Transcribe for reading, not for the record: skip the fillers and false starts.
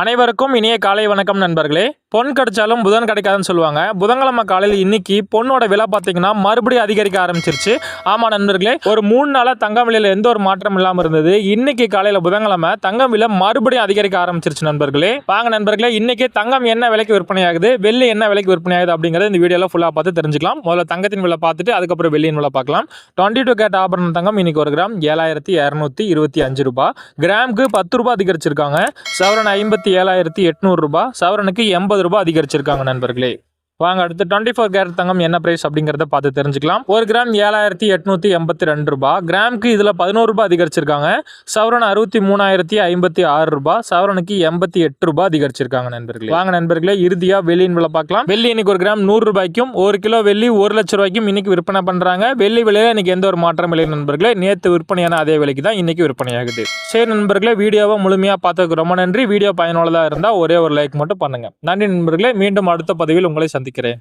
அனைவருக்கும் இனிய காலை வணக்கம் நண்பர்களே. பொன் கிடைச்சாலும் புதன் கிடைக்காதுன்னு சொல்லுவாங்க. புதன்கிழமை காலையில் இன்னைக்கு பொண்ணோட விலை பார்த்தீங்கன்னா மறுபடியும் அதிகரிக்க ஆரம்பிச்சிருச்சு. ஆமா நண்பர்களே, ஒரு 3 நாளா தங்கம் விலையில எந்த ஒரு மாற்றம் இல்லாமல் இருந்தது. இன்னைக்கு காலையில் புதன்கிழமை தங்கம் விலை மறுபடியும் அதிகரிக்க ஆரம்பிச்சிருச்சு நண்பர்களே. வாங்க நண்பர்களே, இன்னைக்கு தங்கம் என்ன விலைக்கு விற்பனையாகுது, வெள்ளி என்ன விலைக்கு விற்பனையாகுது அப்படிங்கறத இந்த வீடியோல ஃபுல்லா பார்த்து தெரிஞ்சுக்கலாம். முதல்ல தங்கத்தின் விலை பார்த்துட்டு அதுக்கப்புறம் வெள்ளியின் விலை பார்க்கலாம். 22 கேரட் ஆபரண தங்கம் இன்னைக்கு ஒரு கிராம் 7225 ரூபாய், கிராமுக்கு 10 ரூபாய் அதிகரிச்சிருக்காங்க. சவரன் 57,800 ரூபாய், சவரனுக்கு 80 ரூபாய் அதிகரிச்சிருக்காங்க நண்பர்களே. வாங்க அடுத்து 24 கேரட் தங்கம் என்ன பிரைஸ் அப்படிங்கறத பார்த்து தெரிஞ்சுக்கலாம். ஒரு கிராம் 7,882 ரூபாய், கிராமுக்கு இதுல 11 ரூபாய் அதிகரிச்சிருக்காங்க. சவரன் 63,056 ரூபாய், சவரனுக்கு 88 ரூபாய் அதிகரிச்சிருக்காங்க நண்பர்களே. வாங்க நண்பர்களே, இறுதியா வெள்ளியின் விலை பார்க்கலாம். வெள்ளி இன்னைக்கு ஒரு கிராம் 100 ரூபாய்க்கும், 1 கிலோ வெள்ளி 1 லட்சம் ரூபாய்க்கும் இன்னைக்கு விற்பனை பண்றாங்க. வெள்ளி விலையில இன்னைக்கு எந்த ஒரு மாற்றம் இல்லை நண்பர்களே. நேற்று விற்பனையான அதே விலைக்கு தான் இன்னைக்கு விற்பனையாகுது. சரி நண்பர்களே, வீடியோவை முழுமையா பார்த்ததுக்கு ரொம்ப நன்றி. வீடியோ பயனுள்ளதா இருந்தா ஒரே ஒரு லைக் மட்டும் பண்ணுங்க. நன்றி நண்பர்களே, மீண்டும் அடுத்த பதிவில் உங்களை சந்திக்கிறேன்.